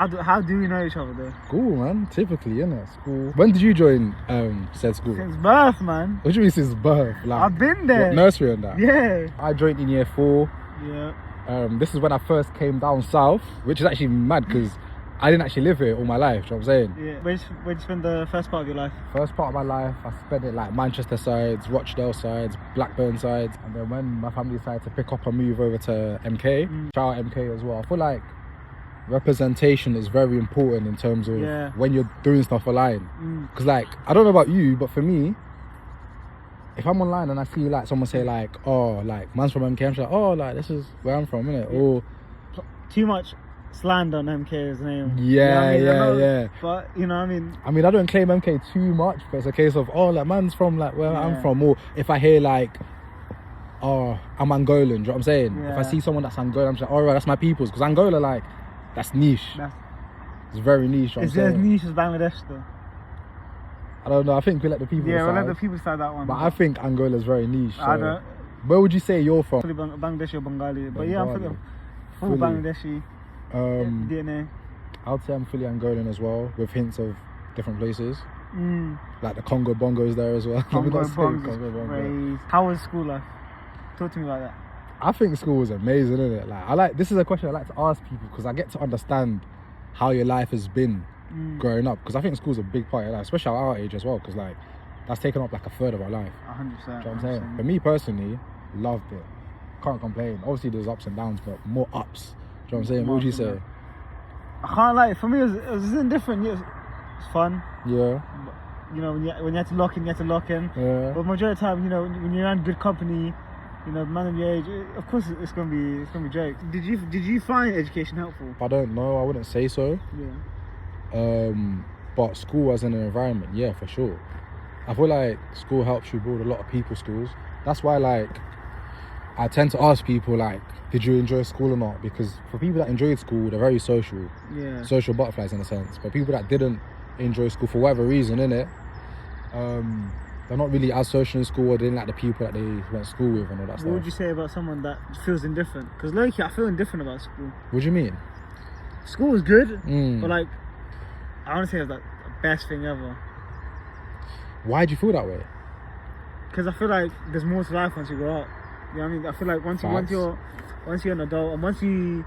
How do we know each other though? School, man. Typically, innit? School. When did you join said school? Since birth, man. What do you mean since birth? Like, I've been there. What, nursery and that? Yeah. I joined in year 4. Yeah. This is when I first came down south, which is actually mad because I didn't actually live here all my life, you know what I'm saying? Yeah. Where'd you spend the first part of your life? First part of my life, I spent it like Manchester sides, Rochdale sides, Blackburn sides. And then when my family decided to pick up and move over to MK, shout out MK as well. I feel like representation is very important in terms of when you're doing stuff online. Because like, I don't know about you, but for me, if I'm online and I see like someone say like, oh, like man's from MK, I'm just like, oh, like this is where I'm from, innit? Or too much slander on MK's name. Yeah, you know yeah. But you know what I mean? I mean, I don't claim MK too much, but it's a case of, oh, like man's from like where I'm from. Or if I hear like, oh, I'm Angolan, do you know what I'm saying? If I see someone that's Angolan, I'm just like, all right, that's my people's. Because Angola, like, that's niche. It's very niche. Is it as niche as Bangladesh though? I don't know. I think we let the people decide. Yeah, we'll let the people decide that one. But I think Angola's very niche. So I don't. Where would you say you're from? Bangladeshi or Bengali. But yeah, I'm fully Bangladeshi. DNA. I'd say I'm fully Angolan as well, with hints of different places. Like the Congo Bongo's there as well. Congo Bongo. How was school life? Talk to me about that. I think school was amazing, isn't it? Like, this is a question I like to ask people because I get to understand how your life has been growing up. Because I think school's a big part of your life, especially at our age as well. Because like, that's taken up like a third of our life. 100%. Do you know what I'm saying? For me personally, loved it. Can't complain. Obviously, there's ups and downs, but more ups. Do you know what I'm saying? What would you say? I can't lie. For me, it was indifferent. It's fun. Yeah. But, you know, when you had to lock in, you had to lock in. Yeah. But majority of the time, you know, when you're around good company, you know, man of your age, of course it's gonna be jokes. Did you find education helpful? I don't know. I wouldn't say so. Yeah. But school as an environment, yeah, for sure. I feel like school helps you build a lot of people skills. That's why, like, I tend to ask people, like, did you enjoy school or not? Because for people that enjoyed school, they're very social. Yeah. Social butterflies in a sense. But people that didn't enjoy school for whatever reason, innit? They're not really as social in school, or they didn't like the people that they went to school with and all that stuff. What would you say about someone that feels indifferent? Because low-key, I feel indifferent about school. What do you mean? School was good, but like, I want to say it was like the best thing ever. Why do you feel that way? Because I feel like there's more to life once you grow up. You know what I mean? I feel like once you're an adult, and once you,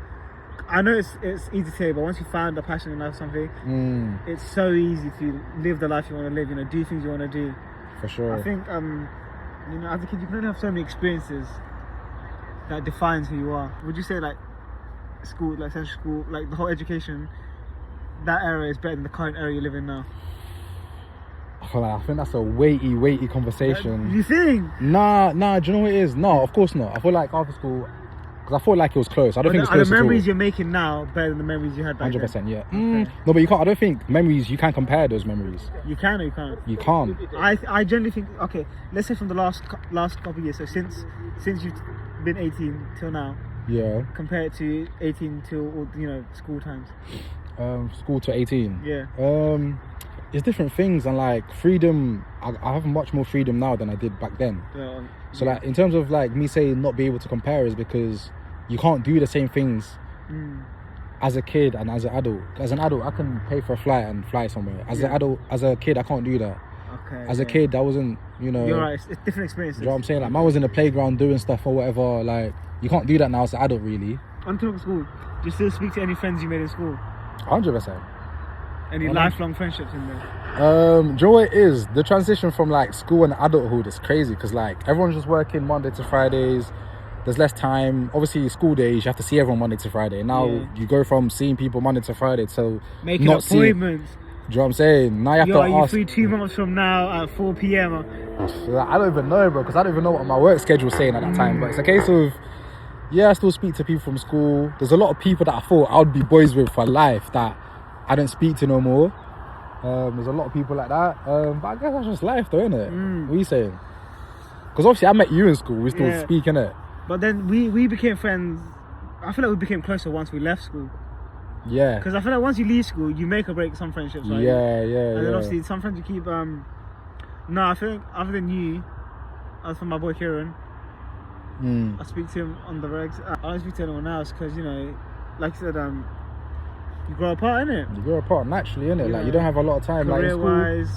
I know it's easy to say, but once you find a passion in life or something, it's so easy to live the life you want to live. You know, do things you want to do. For sure. I think, you know, as a kid, you can only have so many experiences that defines who you are. Would you say like school, like central school, like the whole education, that era is better than the current era you live in now? I think that's a weighty conversation. You think? Nah, do you know what it is? No, of course not. I feel like after school, because I feel like it was close. I don't think it's close at all. Are the memories you're making now better than the memories you had back 100%, then? yeah. Okay. No, but you can't. I don't think memories, you can't compare those memories. You can or you can't? You can't. I generally think, okay, let's say from the last couple of years, so since you've been 18 till now, compared to 18 till, you know, school times. School to 18? Yeah. It's different things, and like freedom, I have much more freedom now than I did back then. So like in terms of like me saying not be able to compare is because you can't do the same things as a kid and as an adult. As an adult, I can pay for a flight and fly somewhere. As an adult, as a kid, I can't do that. As a kid, I wasn't, you know. You're right, it's different experiences. You know what I'm saying? Like, I was in the playground doing stuff or whatever. Like, you can't do that now as an adult, really. On top of school, do you still speak to any friends you made in school? 100%. Any lifelong friendships in there? Do you know what it is? The transition from like school and adulthood is crazy because like everyone's just working Monday to Fridays. There's less time. Obviously, school days, you have to see everyone Monday to Friday. Now you go from seeing people Monday to Friday to making not appointments. Do you know what I'm saying? Now you have to ask. Are you free 2 months from now at 4 p.m? I don't even know, bro, because I don't even know what my work schedule is saying at that time. But it's a case of, yeah, I still speak to people from school. There's a lot of people that I thought I would be boys with for life that I don't speak to no more. There's a lot of people like that. But I guess that's just life though, innit? What are you saying? Because obviously I met you in school. We still speak, innit? But then we became friends. I feel like we became closer once we left school. Yeah. Because I feel like once you leave school, you make or break some friendships, right? Yeah. And then obviously some friends you keep. No, I think other than you, as for my boy Kieran, I speak to him on the regs. I don't speak to anyone else because, you know, like I said, You grow apart, innit? You grow apart naturally, innit? Yeah. Like, you don't have a lot of time. Career-wise,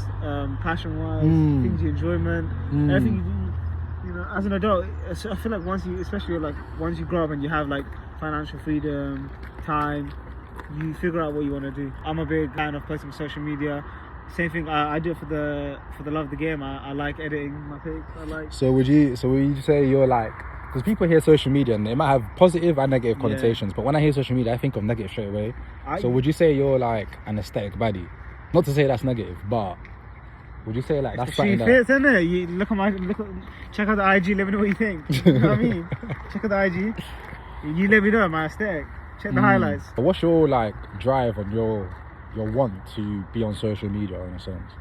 passion-wise, things you enjoyment, everything you do. You know, as an adult, I feel like once you grow up and you have like financial freedom, time, you figure out what you want to do. I'm a big fan of posting on social media. Same thing. I do it for the love of the game. I like editing my pics. So would you say you're like? Because people hear social media and they might have positive and negative connotations, but when I hear social media, I think of negative straight away. So would you say you're like an aesthetic baddie? Not to say that's negative, but would you say like that's something that... fits, isn't it? You check out the IG, let me know what you think. You know what I mean? Check out the IG. You let me know my aesthetic. Check the highlights. What's your like drive and your want to be on social media in a sense?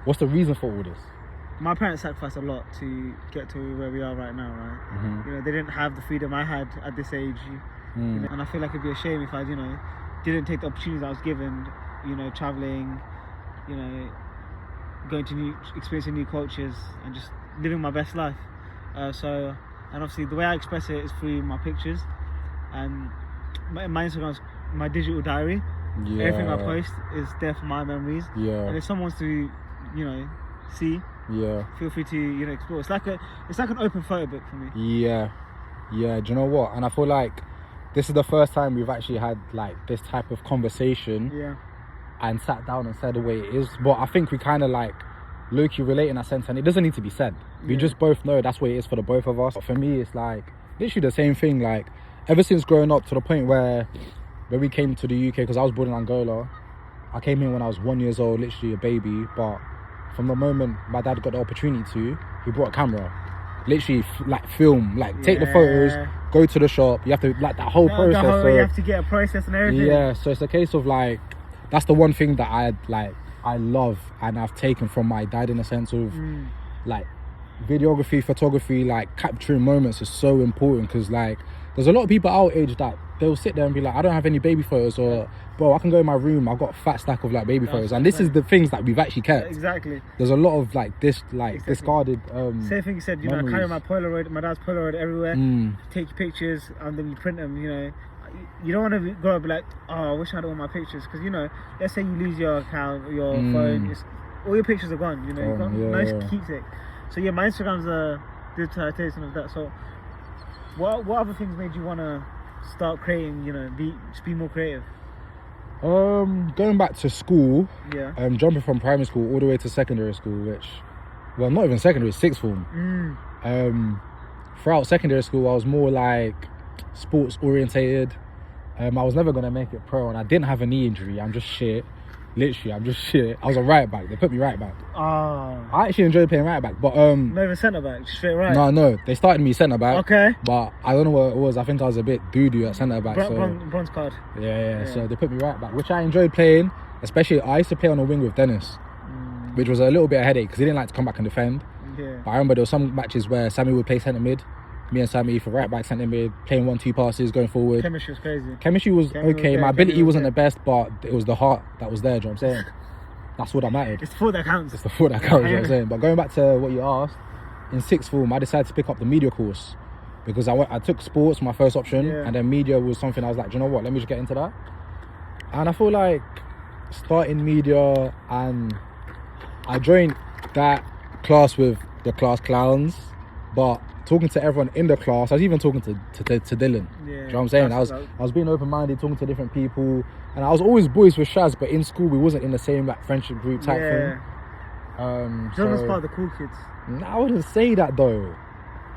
What's the reason for all this? My parents sacrificed a lot to get to where we are right now, right? You know, they didn't have the freedom I had at this age, you know, and I feel like it'd be a shame if I, you know, didn't take the opportunities I was given, you know, traveling, you know, going to experiencing new cultures and just living my best life. So, and obviously the way I express it is through my pictures, and my Instagram's my digital diary. Everything I post is there for my memories. And if someone wants to, you know, see, feel free to, you know, explore. It's like an open photo book for me. Do you know what? And I feel like this is the first time we've actually had like this type of conversation and sat down and said the way it is. But I think we kind of like low-key relate in that sense, and it doesn't need to be said. We just both know that's what it is for the both of us. But for me, it's like literally the same thing. Like ever since growing up to the point where we came to the UK, because I was born in Angola. I came here when I was 1 year old, literally a baby. But from the moment my dad got the opportunity to, he brought a camera. Literally, like film, like take the photos, go to the shop. You have to like that whole process. You have to get a process and everything. Yeah, so it's a case of like, that's the one thing that I love and I've taken from my dad in a sense of like videography, photography, like capturing moments is so important, because like there's a lot of people our age that they'll sit there and be like, I don't have any baby photos, or bro, I can go in my room, I've got a fat stack of like baby photos, and this is the things that we've actually kept. Exactly. There's a lot of like this like discarded same thing you said, you memories. know, I carry my dad's Polaroid everywhere, take pictures and then you print them, you know. You don't want to grow up and be like, oh, I wish I had all my pictures, because you know, let's say you lose your account, your phone, all your pictures are gone, you know, you've got nice keepsake. So yeah, my Instagram's a digitization of that. So what other things made you want to start creating, you know, just be more creative? Going back to school, jumping from primary school all the way to secondary school, which, well, not even secondary, sixth form. Throughout secondary school, I was more like sports orientated. I was never gonna make it pro, and I didn't have a knee injury. I'm just shit. Literally, I'm just shit. I was a right back. They put me right back. I actually enjoyed playing right back, but not even centre back, just straight right. No, they started me centre back. Okay. But I don't know what it was. I think I was a bit doo-doo at centre back. Bronze card. Yeah. So they put me right back, which I enjoyed playing. Especially, I used to play on the wing with Dennis, which was a little bit of a headache because he didn't like to come back and defend. But I remember there were some matches where Sammy would play centre mid. Me and Sammy for right back, centre mid, playing 1-2 passes, going forward. Chemistry was crazy. Chemistry was okay. My ability wasn't the best, but it was the heart that was there. Do you know what I'm saying? That's what that mattered. It's the thought that counts. It's the thought that counts. You know what I'm saying? But going back to what you asked, in sixth form, I decided to pick up the media course because I took sports, my first option, and then media was something I was like, do you know what? Let me just get into that. And I feel like starting media, and I joined that class with the class clowns, but talking to everyone in the class, I was even talking to Dylan. Do you know what I'm saying? I was being open-minded, talking to different people, and I was always boys with Shaz, but in school we wasn't in the same like friendship group type thing. John was part of the cool kids. Nah, I wouldn't say that though.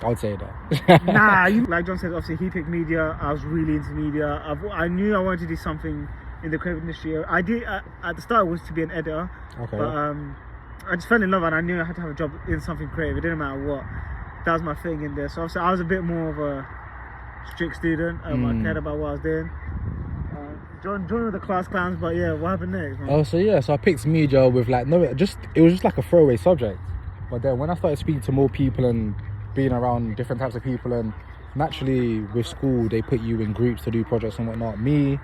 I would say that. Like John said, obviously he picked media. I was really into media. I knew I wanted to do something in the creative industry. I did at the start was to be an editor, but I just fell in love and I knew I had to have a job in something creative. It didn't matter what. That was my thing in there. So obviously I was a bit more of a strict student. I cared about what I was doing. Joined with the class clowns, but yeah, what happened next, man? So I picked media with like it was just like a throwaway subject. But then when I started speaking to more people and being around different types of people, and naturally with school they put you in groups to do projects and whatnot. Me,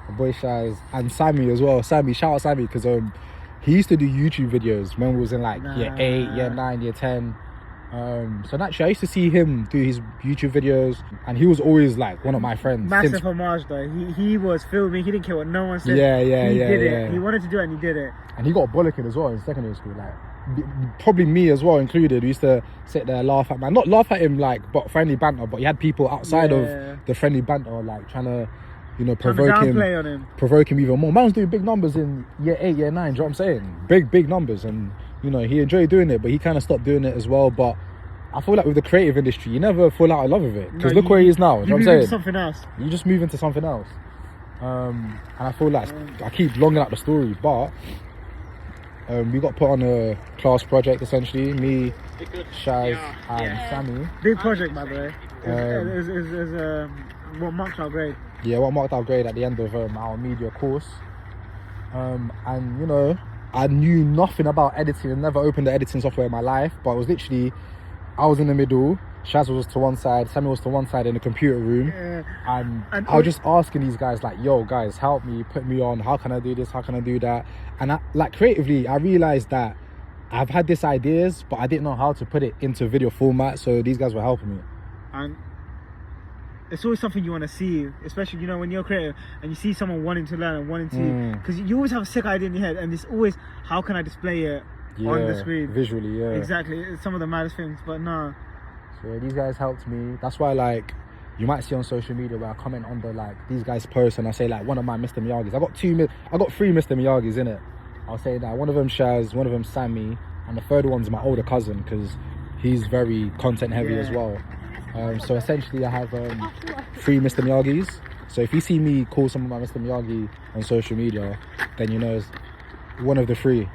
my boy Shaz, and Sammy as well. Sammy, shout out Sammy, because he used to do YouTube videos when we was in like year 8, year 9, year 10. So naturally, I used to see him do his YouTube videos, and he was always like one of my friends. Massive homage though. He was filming. He didn't care what no one said. Yeah, he did it. yeah. He wanted to do it, and he did it. And he got bollocking as well in secondary school. Like, probably me as well included. We used to sit there, laugh at man, not laugh at him like, but friendly banter. But you had people outside of the friendly banter, like trying to, you know, provoke him even more. Man was doing big numbers in year 8, year 9. Do you know what I'm saying? Big numbers, and you know, he enjoyed doing it, but he kind of stopped doing it as well. But I feel like with the creative industry, you never fall out of love with it, because look where he is now. You know what I'm saying? Something else. You just move into something else. And I feel like I keep longing out the story, but we got put on a class project essentially. Me, Shaz, and Sammy. Big project, by the way. Is what marked our grade. Yeah, what marked our grade at the end of our media course. And you know, I knew nothing about editing and never opened the editing software in my life, but it was literally, I was in the middle, Shaz was to one side, Sammy was to one side in the computer room, and I was just asking these guys like, yo guys, help me, put me on, how can I do this, how can I do that? And I, like, creatively, I realised that I've had these ideas, but I didn't know how to put it into video format, so these guys were helping me. And it's always something you want to see, especially, you know, when you're creative and you see someone wanting to learn and wanting to, because you always have a sick idea in your head, and it's always, how can I display it on the screen visually? Exactly. It's some of the maddest things, but no. So these guys helped me. That's why, like, you might see on social media where I comment on the, like, these guys post and I say like one of my Mr. Miyagi's. I got 3 Mr. Miyagi's in it. I'll say that one of them Shaz, one of them Sammy, and the third one's my older cousin, because he's very content heavy as well. So essentially I have 3 Mr. Miyagi's. So if you see me call someone my Mr. Miyagi on social media, then you know it's one of the 3.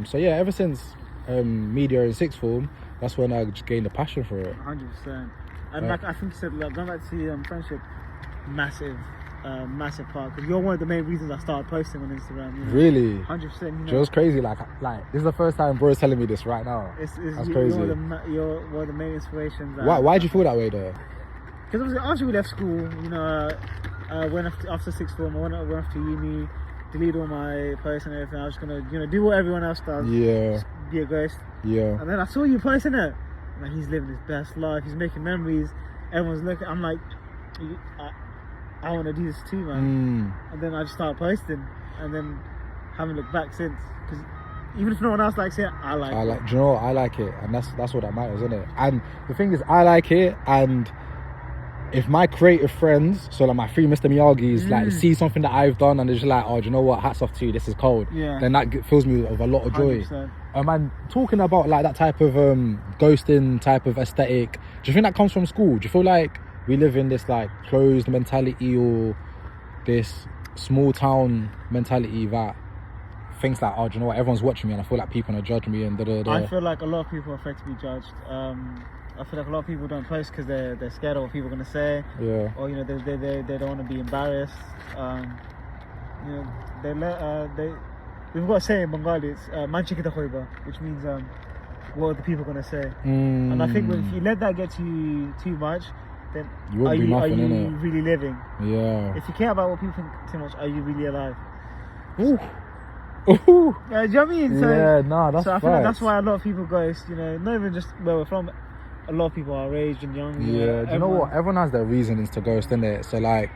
So yeah, ever since media in 6th form, that's when I just gained a passion for it. 100%. And like I think you said, like, going back to friendship, massive part, because you're one of the main reasons I started posting on Instagram. You know? Really? 100%. You know? Just crazy. Like this is the first time bro is telling me this right now. That's crazy. You're one of the main inspirations. Why do you feel that way though? Because after we left school, you know, went after 6th form, I went off to uni, delete all my posts and everything. I was just gonna, you know, do what everyone else does. Yeah. Just be a ghost. Yeah. And then I saw you posting it. Like, he's living his best life. He's making memories. Everyone's looking. I'm like, I want to do this too, man. And then I just started posting, and then haven't looked back since. Because even if no one else likes it, I like it. Do you know what? I like it, and that's what that matters, isn't it? And the thing is, I like it, and if my creative friends, so like my 3 Mr. Miyagi's, like see something that I've done and they're just like, oh, do you know what? Hats off to you. This is cold. Yeah. Then that fills me with a lot of joy. 100%. And talking about like that type of ghosting type of aesthetic, do you think that comes from school? Do you feel like we live in this like closed mentality, or this small town mentality that thinks like, oh, do you know what? Everyone's watching me and I feel like people are gonna judge me and da-da-da. I feel like a lot of people are afraid to be judged. I feel like a lot of people don't post because they're scared of what people are gonna say. Yeah. Or, you know, they don't want to be embarrassed. You know, we've got a saying in Bengali, it's "Man chiki takhoiba," which means what are the people gonna say? And I think if you let that get to you too much, then are you really living? Yeah. If you care about what people think too much, are you really alive? Ooh. Do you know what I mean? So, yeah, no, that's so I feel like that's why a lot of people ghost. You know, not even just where we're from. A lot of people are aged and young. Yeah, do you know what? Everyone has their reasonings to ghost, innit? So like,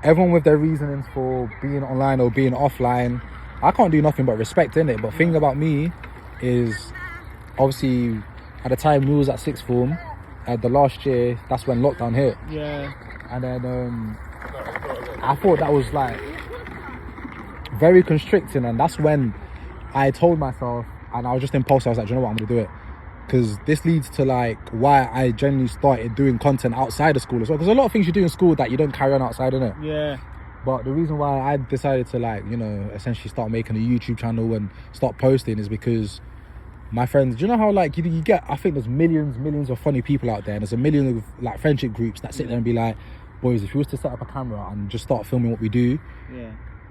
everyone with their reasonings for being online or being offline, I can't do nothing but respect, innit? But thing about me is, obviously, at the time we was at 6th form, the last year, that's when lockdown hit. Yeah. And then I thought that was like very constricting, and that's when I told myself, and I was just impulsive, I was like, do you know what, I'm gonna do it. Because this leads to like why I genuinely started doing content outside of school as well. Because a lot of things you do in school that you don't carry on outside, innit? Yeah. But the reason why I decided to, like, you know, essentially start making a YouTube channel and start posting is because my friends, do you know how like you get, I think there's millions of funny people out there, and there's a million of like friendship groups that sit there and be like, boys, if you was to set up a camera and just start filming what we do,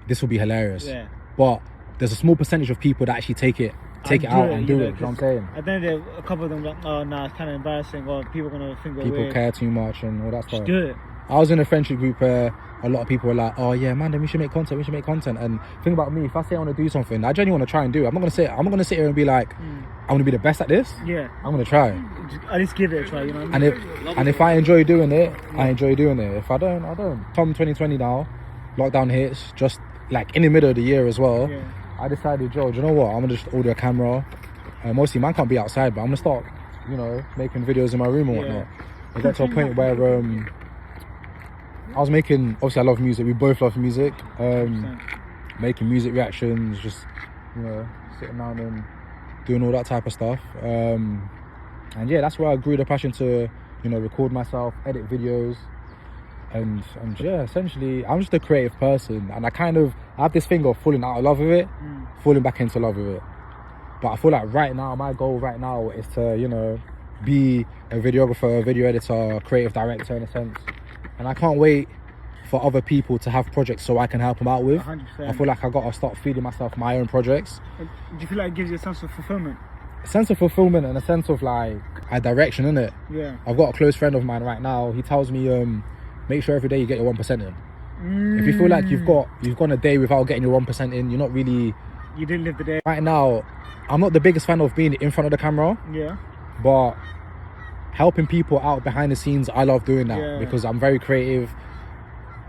this will be hilarious. Yeah. But there's a small percentage of people that actually take it out and do it. You know what I'm saying? And then a couple of them like, oh no, it's kind of embarrassing, or people are gonna think we're people weird. care too much and all that stuff. Just do it. I was in a friendship group where a lot of people were like, oh yeah, man, then we should make content. And think about me, if I say I want to do something, I genuinely want to try and do it. I'm not gonna sit here and be like, I want to be the best at this. Yeah. I'm gonna try. At least give it a try, you know what I mean? And if I enjoy doing it, I enjoy doing it. If I don't, I don't. Come 2020 now, lockdown hits, just like in the middle of the year as well. Yeah. I decided, Joe, do you know what? I'm gonna just order a camera. Mostly, man can't be outside, but I'm gonna start, you know, making videos in my room or whatnot. I got to a point where I was making, obviously I love music, we both love music, making music reactions, just, you know, sitting down and doing all that type of stuff. And yeah, that's where I grew the passion to, you know, record myself, edit videos, and yeah, essentially I'm just a creative person, and I have this thing of falling out of love with it, falling back into love with it. But I feel like right now, my goal right now is to, you know, be a videographer, a video editor, creative director in a sense. And I can't wait for other people to have projects so I can help them out with. 100%. I feel like I got to start feeding myself my own projects. Do you feel like it gives you a sense of fulfillment? A sense of fulfillment and a sense of like a direction, innit? Yeah. I've got a close friend of mine right now. He tells me, make sure every day you get your 1% in. If you feel like you've gone a day without getting your 1% in, you're not really... You didn't live the day. Right now, I'm not the biggest fan of being in front of the camera. Yeah. But helping people out behind the scenes, I love doing that because I'm very creative.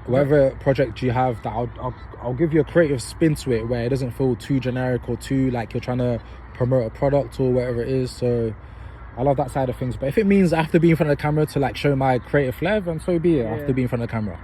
Whatever project you have, that I'll give you a creative spin to it where it doesn't feel too generic or too like you're trying to promote a product or whatever it is. So I love that side of things. But if it means I have to be in front of the camera to like show my creative flair, then so be it. I have to be in front of the camera.